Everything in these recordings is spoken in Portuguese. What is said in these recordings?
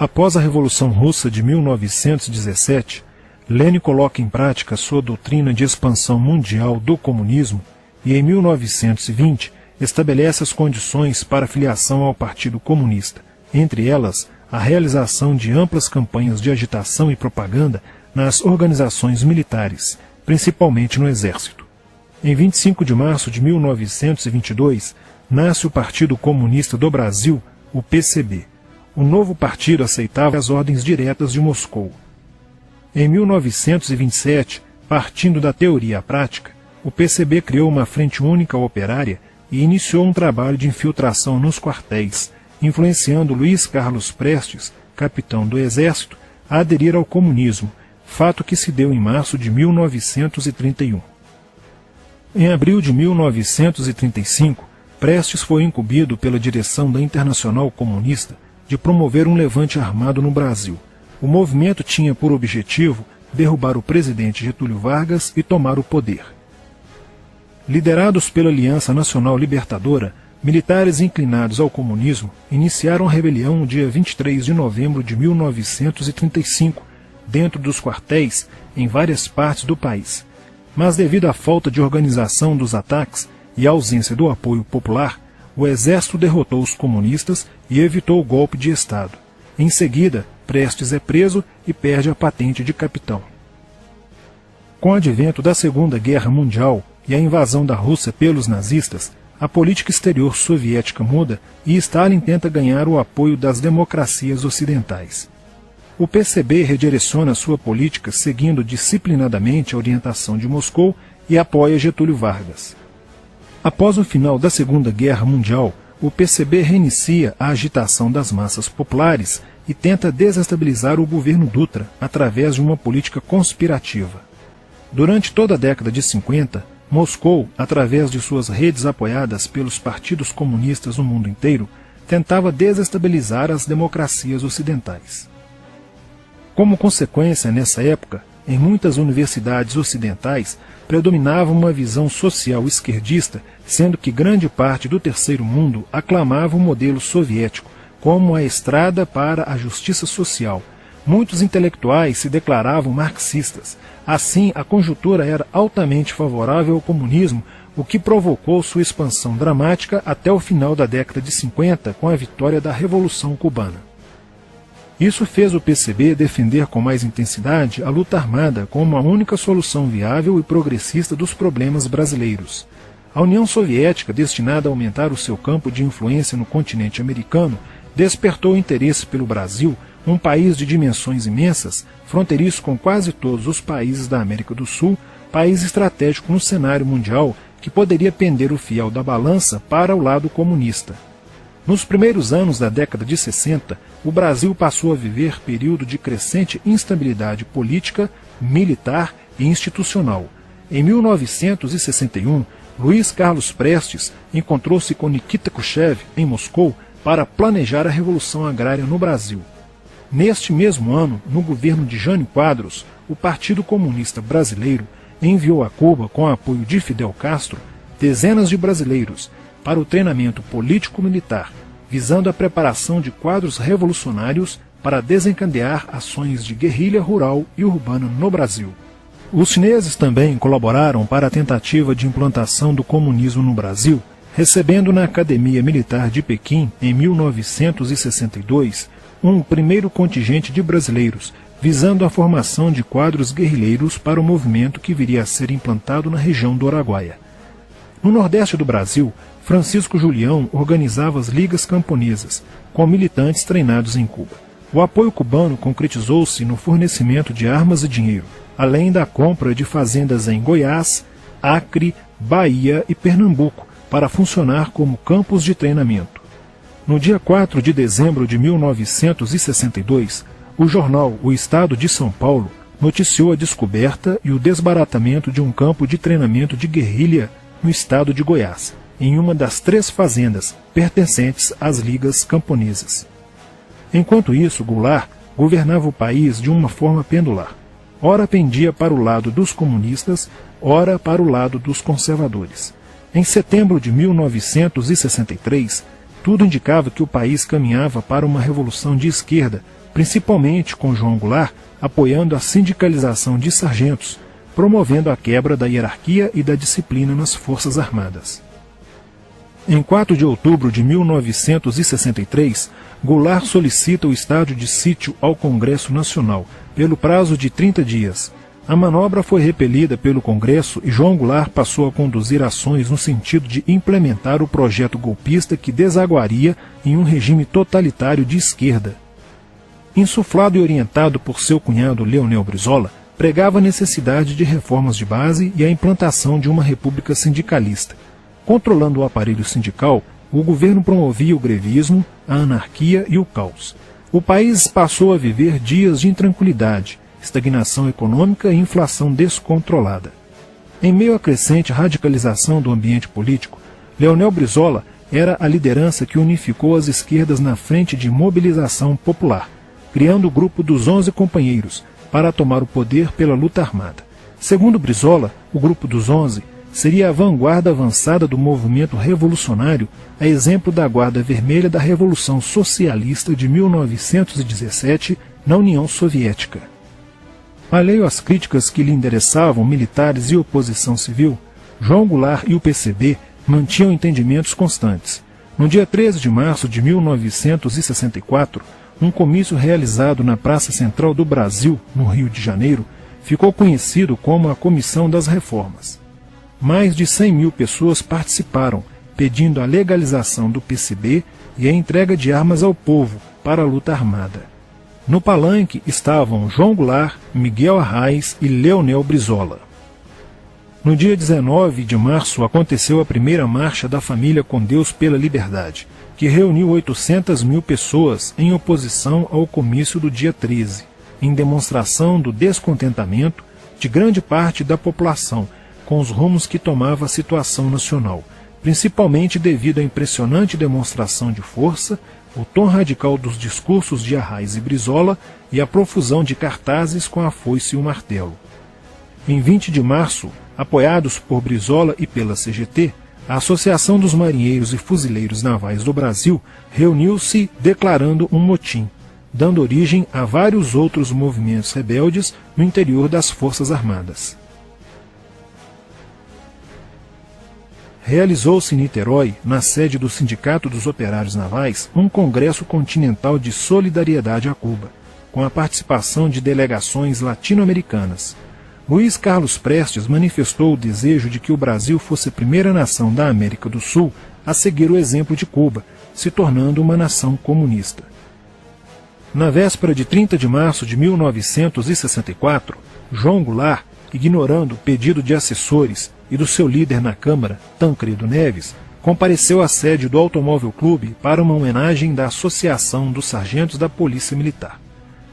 Após a Revolução Russa de 1917, Lenin coloca em prática sua doutrina de expansão mundial do comunismo e, em 1920, estabelece as condições para a filiação ao Partido Comunista, entre elas a realização de amplas campanhas de agitação e propaganda nas organizações militares, principalmente no Exército. Em 25 de março de 1922, nasce o Partido Comunista do Brasil, o PCB. O novo partido aceitava as ordens diretas de Moscou. Em 1927, partindo da teoria à prática, o PCB criou uma frente única operária e iniciou um trabalho de infiltração nos quartéis, influenciando Luiz Carlos Prestes, capitão do Exército, a aderir ao comunismo, fato que se deu em março de 1931. Em abril de 1935, Prestes foi incumbido pela direção da Internacional Comunista de promover um levante armado no Brasil. O movimento tinha por objetivo derrubar o presidente Getúlio Vargas e tomar o poder. Liderados pela Aliança Nacional Libertadora, militares inclinados ao comunismo iniciaram a rebelião no dia 23 de novembro de 1935, dentro dos quartéis em várias partes do país. Mas devido à falta de organização dos ataques e à ausência do apoio popular, o exército derrotou os comunistas e evitou o golpe de Estado. Em seguida, Prestes é preso e perde a patente de capitão. Com o advento da Segunda Guerra Mundial e a invasão da Rússia pelos nazistas, a política exterior soviética muda e Stalin tenta ganhar o apoio das democracias ocidentais. O PCB redireciona sua política seguindo disciplinadamente a orientação de Moscou e apoia Getúlio Vargas. Após o final da Segunda Guerra Mundial, o PCB reinicia a agitação das massas populares e tenta desestabilizar o governo Dutra através de uma política conspirativa. Durante toda a década de 50, Moscou, através de suas redes apoiadas pelos partidos comunistas no mundo inteiro, tentava desestabilizar as democracias ocidentais. Como consequência, nessa época, em muitas universidades ocidentais, predominava uma visão social esquerdista, sendo que grande parte do terceiro mundo aclamava o modelo soviético como a estrada para a justiça social. Muitos intelectuais se declaravam marxistas. Assim, a conjuntura era altamente favorável ao comunismo, o que provocou sua expansão dramática até o final da década de 50, com a vitória da Revolução Cubana. Isso fez o PCB defender com mais intensidade a luta armada como a única solução viável e progressista dos problemas brasileiros. A União Soviética, destinada a aumentar o seu campo de influência no continente americano, despertou interesse pelo Brasil, um país de dimensões imensas, fronteiriço com quase todos os países da América do Sul, país estratégico no cenário mundial que poderia pender o fiel da balança para o lado comunista. Nos primeiros anos da década de 60, o Brasil passou a viver período de crescente instabilidade política, militar e institucional. Em 1961, Luiz Carlos Prestes encontrou-se com Nikita Khrushchev em Moscou para planejar a Revolução Agrária no Brasil. Neste mesmo ano, no governo de Jânio Quadros, o Partido Comunista Brasileiro enviou a Cuba, com o apoio de Fidel Castro, dezenas de brasileiros para o treinamento político-militar, visando a preparação de quadros revolucionários para desencadear ações de guerrilha rural e urbana no Brasil. Os chineses também colaboraram para a tentativa de implantação do comunismo no Brasil, recebendo na Academia Militar de Pequim, em 1962, um primeiro contingente de brasileiros, visando a formação de quadros guerrilheiros para o movimento que viria a ser implantado na região do Araguaia. No nordeste do Brasil, Francisco Julião organizava as ligas camponesas, com militantes treinados em Cuba. O apoio cubano concretizou-se no fornecimento de armas e dinheiro, além da compra de fazendas em Goiás, Acre, Bahia e Pernambuco, para funcionar como campos de treinamento. No dia 4 de dezembro de 1962, o jornal O Estado de São Paulo noticiou a descoberta e o desbaratamento de um campo de treinamento de guerrilha no estado de Goiás, em uma das 3 fazendas pertencentes às ligas camponesas. Enquanto isso, Goulart governava o país de uma forma pendular. Ora pendia para o lado dos comunistas, ora para o lado dos conservadores. Em setembro de 1963, tudo indicava que o país caminhava para uma revolução de esquerda, principalmente com João Goulart apoiando a sindicalização de sargentos, promovendo a quebra da hierarquia e da disciplina nas Forças Armadas. Em 4 de outubro de 1963, Goulart solicita o estado de sítio ao Congresso Nacional, pelo prazo de 30 dias. A manobra foi repelida pelo Congresso e João Goulart passou a conduzir ações no sentido de implementar o projeto golpista que desaguaria em um regime totalitário de esquerda. Insuflado e orientado por seu cunhado Leonel Brizola, pregava a necessidade de reformas de base e a implantação de uma república sindicalista. Controlando o aparelho sindical, o governo promovia o grevismo, a anarquia e o caos. O país passou a viver dias de intranquilidade, estagnação econômica e inflação descontrolada. Em meio à crescente radicalização do ambiente político, Leonel Brizola era a liderança que unificou as esquerdas na frente de mobilização popular, criando o grupo dos 11 companheiros, para tomar o poder pela luta armada. Segundo Brizola, o Grupo dos 11 seria a vanguarda avançada do movimento revolucionário, a exemplo da Guarda Vermelha da Revolução Socialista de 1917 na União Soviética. Alheio às críticas que lhe endereçavam militares e oposição civil, João Goulart e o PCB mantinham entendimentos constantes. No dia 13 de março de 1964, um comício realizado na Praça Central do Brasil, no Rio de Janeiro, ficou conhecido como a Comissão das Reformas. Mais de 100 mil pessoas participaram, pedindo a legalização do PCB e a entrega de armas ao povo para a luta armada. No palanque estavam João Goulart, Miguel Arraes e Leonel Brizola. No dia 19 de março aconteceu a primeira Marcha da Família com Deus pela Liberdade, que reuniu 800 mil pessoas em oposição ao comício do dia 13, em demonstração do descontentamento de grande parte da população com os rumos que tomava a situação nacional, principalmente devido à impressionante demonstração de força, o tom radical dos discursos de Arraes e Brizola e a profusão de cartazes com a foice e o martelo. Em 20 de março, apoiados por Brizola e pela CGT, a Associação dos Marinheiros e Fuzileiros Navais do Brasil reuniu-se declarando um motim, dando origem a vários outros movimentos rebeldes no interior das Forças Armadas. Realizou-se em Niterói, na sede do Sindicato dos Operários Navais, um congresso continental de solidariedade a Cuba, com a participação de delegações latino-americanas. Luiz Carlos Prestes manifestou o desejo de que o Brasil fosse a primeira nação da América do Sul a seguir o exemplo de Cuba, se tornando uma nação comunista. Na véspera de 30 de março de 1964, João Goulart, ignorando o pedido de assessores e do seu líder na Câmara, Tancredo Neves, compareceu à sede do Automóvel Clube para uma homenagem da Associação dos Sargentos da Polícia Militar.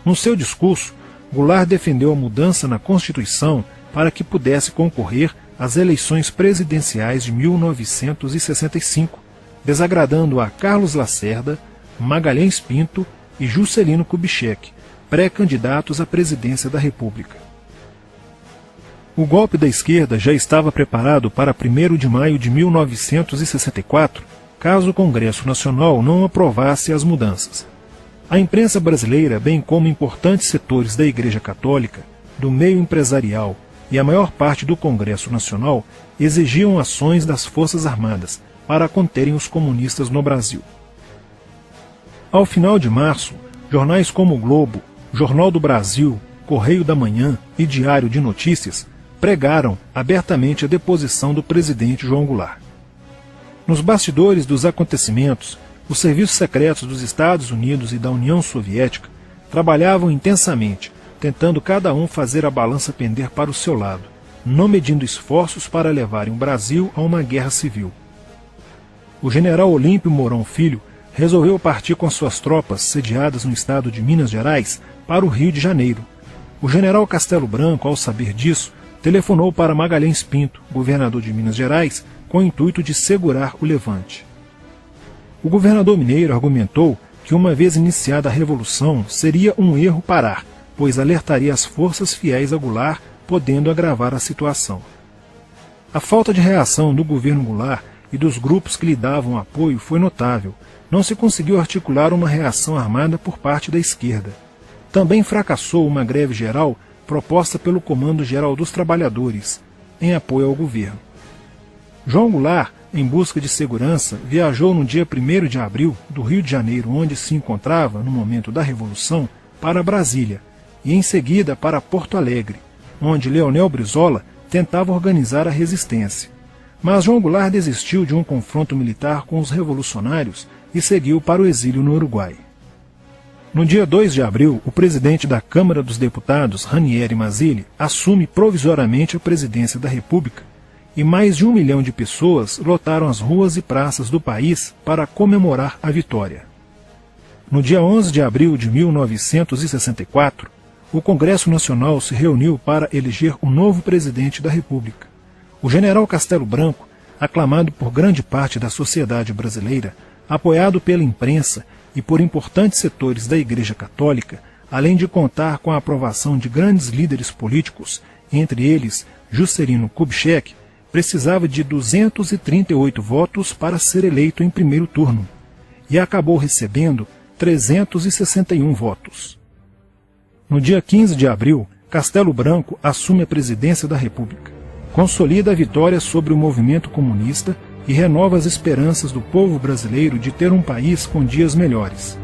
No seu discurso, Goulart defendeu a mudança na Constituição para que pudesse concorrer às eleições presidenciais de 1965, desagradando a Carlos Lacerda, Magalhães Pinto e Juscelino Kubitschek, pré-candidatos à presidência da República. O golpe da esquerda já estava preparado para 1º de maio de 1964, caso o Congresso Nacional não aprovasse as mudanças. A imprensa brasileira, bem como importantes setores da Igreja Católica, do meio empresarial e a maior parte do Congresso Nacional exigiam ações das Forças Armadas para conterem os comunistas no Brasil. Ao final de março, jornais como o Globo, Jornal do Brasil, Correio da Manhã e Diário de Notícias pregaram abertamente a deposição do presidente João Goulart. Nos bastidores dos acontecimentos, os serviços secretos dos Estados Unidos e da União Soviética trabalhavam intensamente, tentando cada um fazer a balança pender para o seu lado, não medindo esforços para levarem o Brasil a uma guerra civil. O general Olímpio Mourão Filho resolveu partir com suas tropas sediadas no estado de Minas Gerais para o Rio de Janeiro. O general Castelo Branco, ao saber disso, telefonou para Magalhães Pinto, governador de Minas Gerais, com o intuito de segurar o levante. O governador mineiro argumentou que, uma vez iniciada a revolução, seria um erro parar, pois alertaria as forças fiéis a Goulart, podendo agravar a situação. A falta de reação do governo Goulart e dos grupos que lhe davam apoio foi notável. Não se conseguiu articular uma reação armada por parte da esquerda. Também fracassou uma greve geral proposta pelo Comando Geral dos Trabalhadores, em apoio ao governo. João Goulart, em busca de segurança, viajou no dia 1º de abril do Rio de Janeiro, onde se encontrava no momento da Revolução, para Brasília, e em seguida para Porto Alegre, onde Leonel Brizola tentava organizar a resistência. Mas João Goulart desistiu de um confronto militar com os revolucionários e seguiu para o exílio no Uruguai. No dia 2 de abril, o presidente da Câmara dos Deputados, Ranieri Mazzilli, assume provisoriamente a presidência da República e mais de 1 milhão de pessoas lotaram as ruas e praças do país para comemorar a vitória. No dia 11 de abril de 1964, o Congresso Nacional se reuniu para eleger o novo presidente da República. O general Castelo Branco, aclamado por grande parte da sociedade brasileira, apoiado pela imprensa e por importantes setores da Igreja Católica, além de contar com a aprovação de grandes líderes políticos, entre eles Juscelino Kubitschek, precisava de 238 votos para ser eleito em primeiro turno, e acabou recebendo 361 votos. No dia 15 de abril, Castelo Branco assume a presidência da República, consolida a vitória sobre o movimento comunista e renova as esperanças do povo brasileiro de ter um país com dias melhores.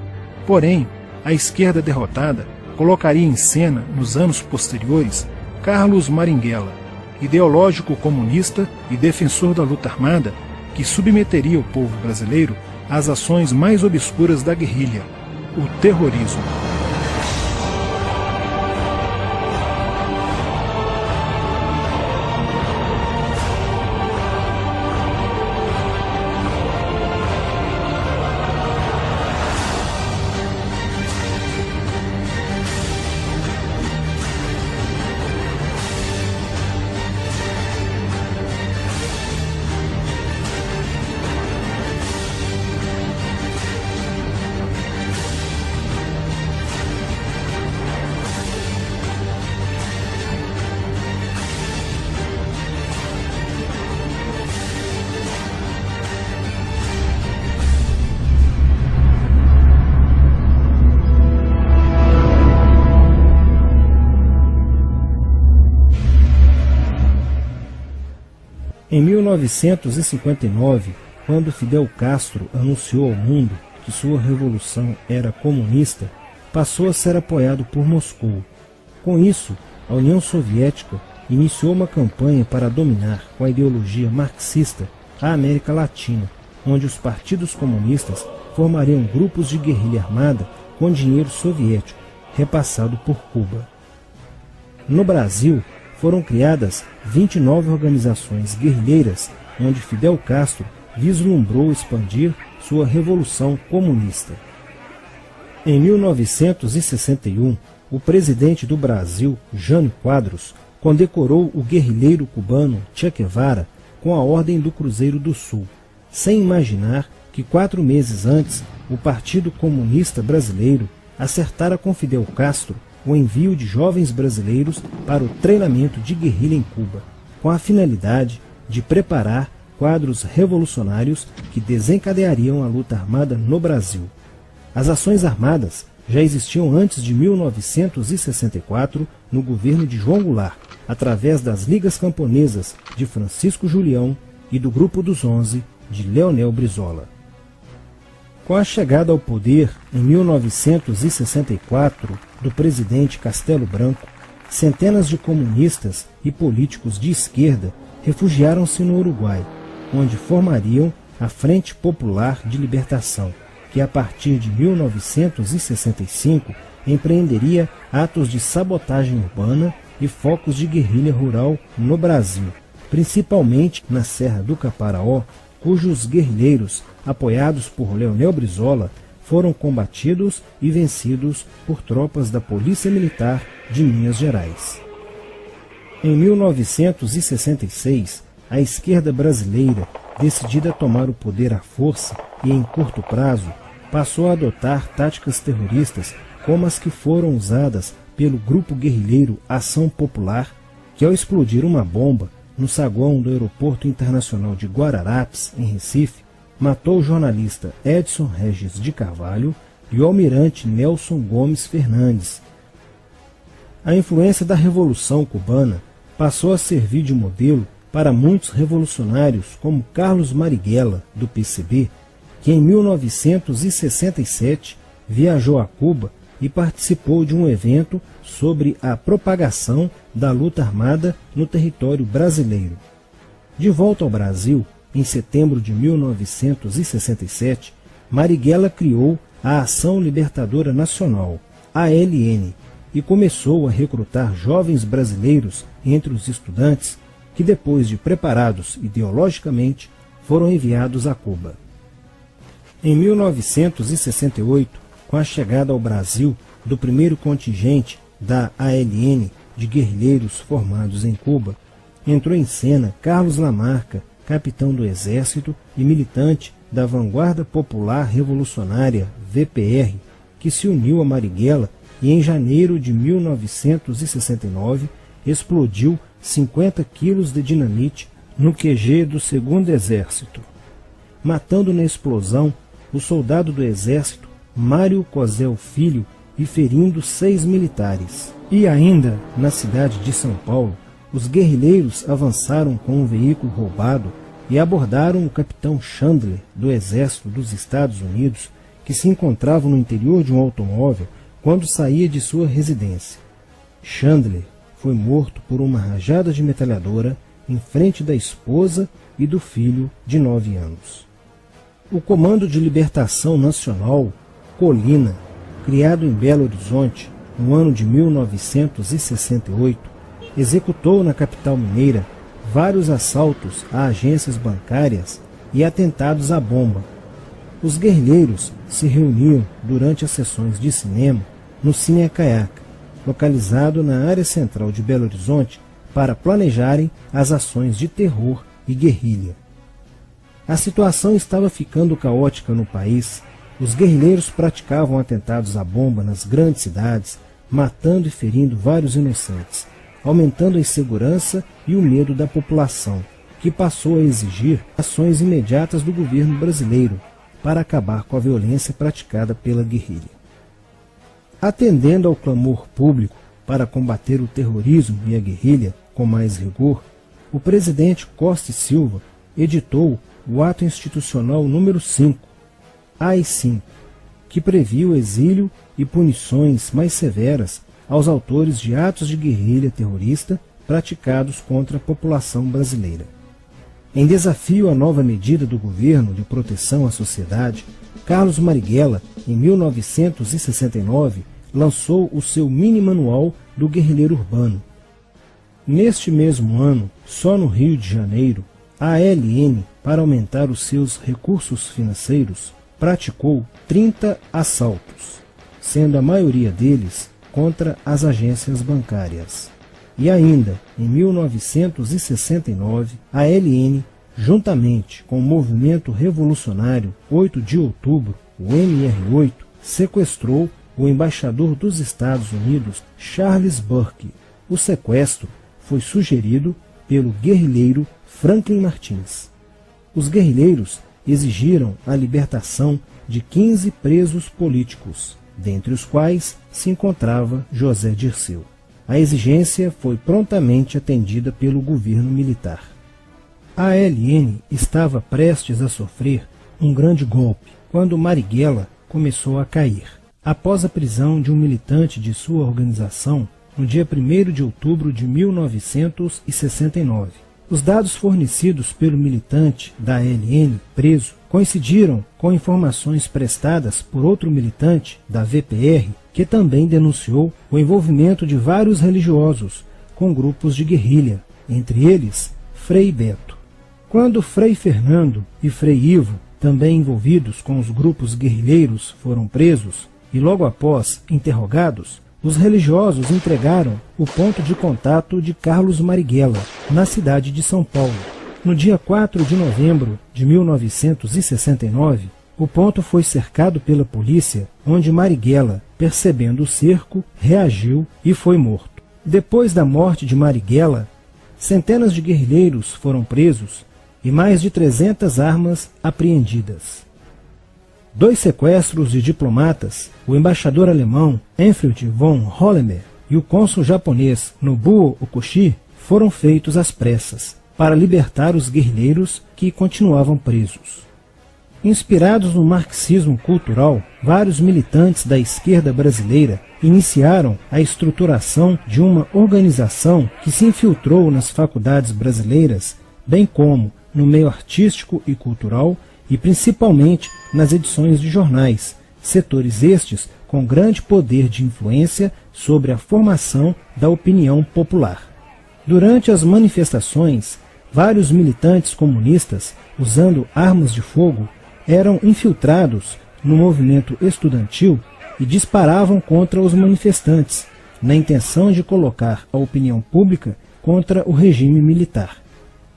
Porém, a esquerda derrotada colocaria em cena, nos anos posteriores, Carlos Marighella, ideológico comunista e defensor da luta armada, que submeteria o povo brasileiro às ações mais obscuras da guerrilha, o terrorismo. Em 1959, quando Fidel Castro anunciou ao mundo que sua revolução era comunista, passou a ser apoiado por Moscou. Com isso, a União Soviética iniciou uma campanha para dominar com a ideologia marxista a América Latina, onde os partidos comunistas formariam grupos de guerrilha armada com dinheiro soviético, repassado por Cuba. No Brasil, foram criadas 29 organizações guerrilheiras, onde Fidel Castro vislumbrou expandir sua revolução comunista. Em 1961, o presidente do Brasil, Jânio Quadros, condecorou o guerrilheiro cubano Che Guevara com a Ordem do Cruzeiro do Sul, sem imaginar que 4 meses antes o Partido Comunista Brasileiro acertara com Fidel Castro o envio de jovens brasileiros para o treinamento de guerrilha em Cuba, com a finalidade de preparar quadros revolucionários que desencadeariam a luta armada no Brasil. As ações armadas já existiam antes de 1964 no governo de João Goulart, através das Ligas Camponesas de Francisco Julião e do Grupo dos 11 de Leonel Brizola. Com a chegada ao poder, em 1964, do presidente Castelo Branco, centenas de comunistas e políticos de esquerda refugiaram-se no Uruguai, onde formariam a Frente Popular de Libertação, que a partir de 1965 empreenderia atos de sabotagem urbana e focos de guerrilha rural no Brasil, principalmente na Serra do Caparaó, cujos guerrilheiros, apoiados por Leonel Brizola, foram combatidos e vencidos por tropas da Polícia Militar de Minas Gerais. Em 1966, a esquerda brasileira, decidida a tomar o poder à força e em curto prazo, passou a adotar táticas terroristas como as que foram usadas pelo grupo guerrilheiro Ação Popular, que ao explodir uma bomba no saguão do Aeroporto Internacional de Guararapes, em Recife, matou o jornalista Edson Regis de Carvalho e o almirante Nelson Gomes Fernandes, A influência da Revolução Cubana passou a servir de modelo para muitos revolucionários como Carlos Marighella, do PCB, que em 1967 viajou a Cuba e participou de um evento sobre a propagação da luta armada no território brasileiro. De volta ao Brasil, em setembro de 1967, Marighella criou a Ação Libertadora Nacional, ALN, e começou a recrutar jovens brasileiros entre os estudantes que, depois de preparados ideologicamente, foram enviados a Cuba. Em 1968, com a chegada ao Brasil do primeiro contingente da ALN de guerrilheiros formados em Cuba, entrou em cena Carlos Lamarca, capitão do Exército e militante da Vanguarda Popular Revolucionária, VPR, que se uniu a Marighella e em janeiro de 1969 explodiu 50 quilos de dinamite no QG do 2º Exército, matando na explosão o soldado do Exército Mário Cosel Filho e ferindo 6 militares. E ainda, na cidade de São Paulo, os guerrilheiros avançaram com um veículo roubado e abordaram o capitão Chandler, do Exército dos Estados Unidos, que se encontrava no interior de um automóvel quando saía de sua residência. Chandler foi morto por uma rajada de metralhadora em frente da esposa e do filho de 9 anos. O Comando de Libertação Nacional, Colina, criado em Belo Horizonte no ano de 1968, executou na capital mineira vários assaltos a agências bancárias e atentados à bomba. Os guerrilheiros se reuniam durante as sessões de cinema no Cine Acaiaca, localizado na área central de Belo Horizonte, para planejarem as ações de terror e guerrilha. A situação estava ficando caótica no país. Os guerrilheiros praticavam atentados à bomba nas grandes cidades, matando e ferindo vários inocentes, aumentando a insegurança e o medo da população, que passou a exigir ações imediatas do governo brasileiro para acabar com a violência praticada pela guerrilha. Atendendo ao clamor público para combater o terrorismo e a guerrilha com mais rigor, o presidente Costa e Silva editou o Ato Institucional número 5, AI-5, que previa o exílio e punições mais severas aos autores de atos de guerrilha terrorista praticados contra a população brasileira. Em desafio à nova medida do governo de proteção à sociedade, Carlos Marighella, em 1969, lançou o seu mini-manual do guerrilheiro urbano. Neste mesmo ano, só no Rio de Janeiro, a ALN, para aumentar os seus recursos financeiros, praticou 30 assaltos, sendo a maioria deles contra as agências bancárias. E ainda, em 1969, a ALN, juntamente com o movimento revolucionário 8 de outubro, o MR8, sequestrou o embaixador dos Estados Unidos, Charles Burke. O sequestro foi sugerido pelo guerrilheiro Franklin Martins. Os guerrilheiros exigiram a libertação de 15 presos políticos, dentre os quais se encontrava José Dirceu. A exigência foi prontamente atendida pelo governo militar. A ALN estava prestes a sofrer um grande golpe quando Marighella começou a cair, após a prisão de um militante de sua organização no dia 1º de outubro de 1969. Os dados fornecidos pelo militante da ALN preso coincidiram com informações prestadas por outro militante da VPR, que também denunciou o envolvimento de vários religiosos com grupos de guerrilha, entre eles Frei Beto. Quando Frei Fernando e Frei Ivo, também envolvidos com os grupos guerrilheiros, foram presos e logo após interrogados, os religiosos entregaram o ponto de contato de Carlos Marighella, na cidade de São Paulo. No dia 4 de novembro de 1969, o ponto foi cercado pela polícia, onde Marighella, percebendo o cerco, reagiu e foi morto. Depois da morte de Marighella, centenas de guerrilheiros foram presos e mais de 300 armas apreendidas. 2 sequestros de diplomatas, o embaixador alemão Enfried von Hollemer e o cônsul japonês Nobuo Okushi foram feitos às pressas para libertar os guerrilheiros que continuavam presos. Inspirados no marxismo cultural, vários militantes da esquerda brasileira iniciaram a estruturação de uma organização que se infiltrou nas faculdades brasileiras, bem como no meio artístico e cultural e principalmente nas edições de jornais, setores estes com grande poder de influência sobre a formação da opinião popular. Durante as manifestações, vários militantes comunistas, usando armas de fogo, eram infiltrados no movimento estudantil e disparavam contra os manifestantes, na intenção de colocar a opinião pública contra o regime militar.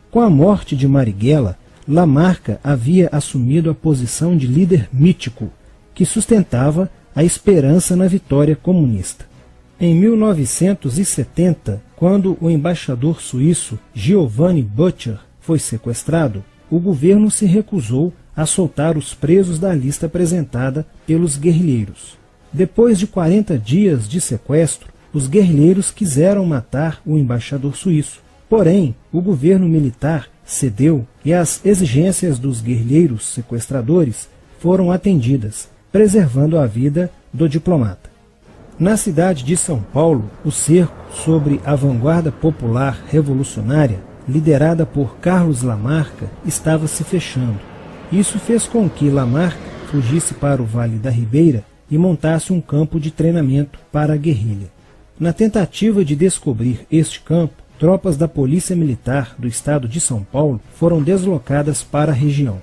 Com a morte de Marighella, Lamarca havia assumido a posição de líder mítico, que sustentava a esperança na vitória comunista. Em 1970, quando o embaixador suíço Giovanni Butcher foi sequestrado, o governo se recusou a soltar os presos da lista apresentada pelos guerrilheiros. Depois de 40 dias de sequestro, os guerrilheiros quiseram matar o embaixador suíço. Porém, o governo militar cedeu e as exigências dos guerrilheiros sequestradores foram atendidas, preservando a vida do diplomata. Na cidade de São Paulo, o cerco sobre a vanguarda popular revolucionária, liderada por Carlos Lamarca, estava se fechando. Isso fez com que Lamarca fugisse para o Vale da Ribeira e montasse um campo de treinamento para a guerrilha. Na tentativa de descobrir este campo, tropas da Polícia Militar do estado de São Paulo foram deslocadas para a região.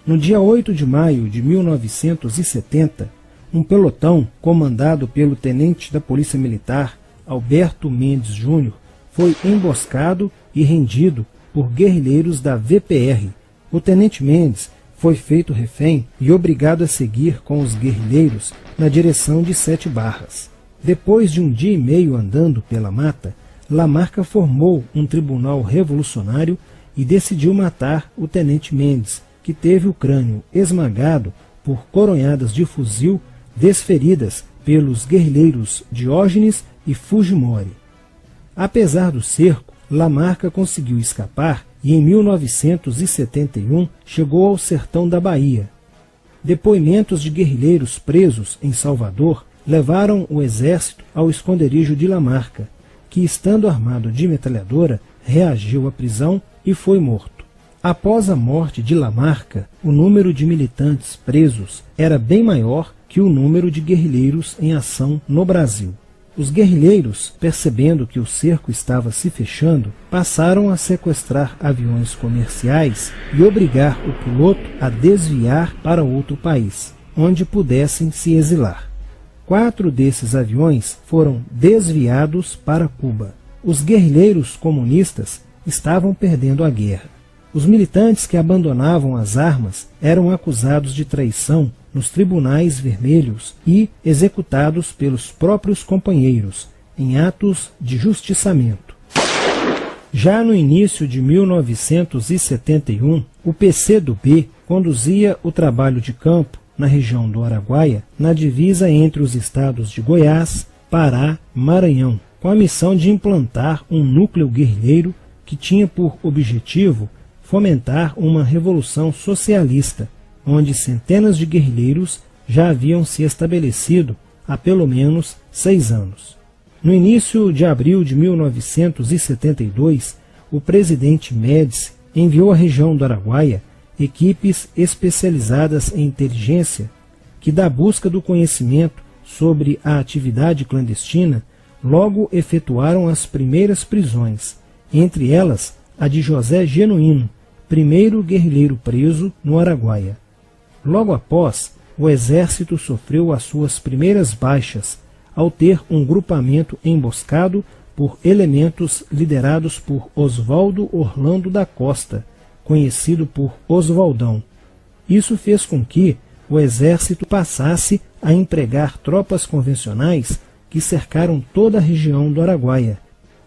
No dia 8 de maio de 1970, um pelotão comandado pelo tenente da Polícia Militar, Alberto Mendes Júnior, foi emboscado e rendido por guerrilheiros da VPR. O tenente Mendes foi feito refém e obrigado a seguir com os guerrilheiros na direção de Sete Barras. Depois de um dia e meio andando pela mata, Lamarca formou um tribunal revolucionário e decidiu matar o tenente Mendes, que teve o crânio esmagado por coronhadas de fuzil desferidas pelos guerrilheiros Diógenes e Fujimori. Apesar do cerco, Lamarca conseguiu escapar e em 1971 chegou ao sertão da Bahia. Depoimentos de guerrilheiros presos em Salvador levaram o exército ao esconderijo de Lamarca, que, estando armado de metralhadora, reagiu à prisão e foi morto. Após a morte de Lamarca, o número de militantes presos era bem maior que o número de guerrilheiros em ação no Brasil. Os guerrilheiros, percebendo que o cerco estava se fechando, passaram a sequestrar aviões comerciais e obrigar o piloto a desviar para outro país, onde pudessem se exilar. 4 desses aviões foram desviados para Cuba. Os guerrilheiros comunistas estavam perdendo a guerra. Os militantes que abandonavam as armas eram acusados de traição nos tribunais vermelhos e executados pelos próprios companheiros, em atos de justiçamento. Já no início de 1971, o PCdoB conduzia o trabalho de campo na região do Araguaia, na divisa entre os estados de Goiás, Pará e Maranhão, com a missão de implantar um núcleo guerrilheiro que tinha por objetivo fomentar uma revolução socialista, onde centenas de guerrilheiros já haviam se estabelecido há pelo menos 6 anos. No início de abril de 1972, o presidente Médici enviou à região do Araguaia equipes especializadas em inteligência que, da busca do conhecimento sobre a atividade clandestina, logo efetuaram as primeiras prisões, entre elas a de José Genuíno, primeiro guerrilheiro preso no Araguaia. Logo após, o exército sofreu as suas primeiras baixas ao ter um grupamento emboscado por elementos liderados por Oswaldo Orlando da Costa, conhecido por Oswaldão. Isso fez com que o exército passasse a empregar tropas convencionais que cercaram toda a região do Araguaia.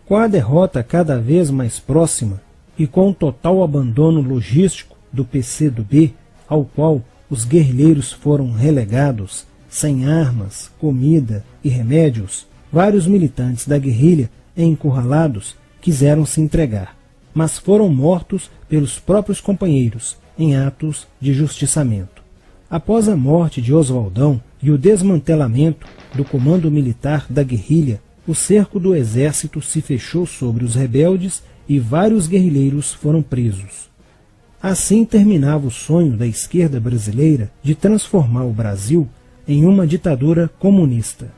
Com a derrota cada vez mais próxima e com o total abandono logístico do PCdoB, ao qual os guerrilheiros foram relegados, sem armas, comida e remédios, vários militantes da guerrilha, encurralados, quiseram se entregar, mas foram mortos pelos próprios companheiros em atos de justiçamento. Após a morte de Oswaldão e o desmantelamento do comando militar da guerrilha, o cerco do exército se fechou sobre os rebeldes e vários guerrilheiros foram presos. Assim terminava o sonho da esquerda brasileira de transformar o Brasil em uma ditadura comunista.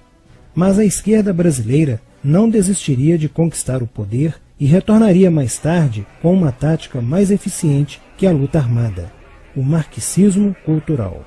Mas a esquerda brasileira não desistiria de conquistar o poder e retornaria mais tarde com uma tática mais eficiente que a luta armada: o marxismo cultural.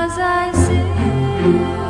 As I sit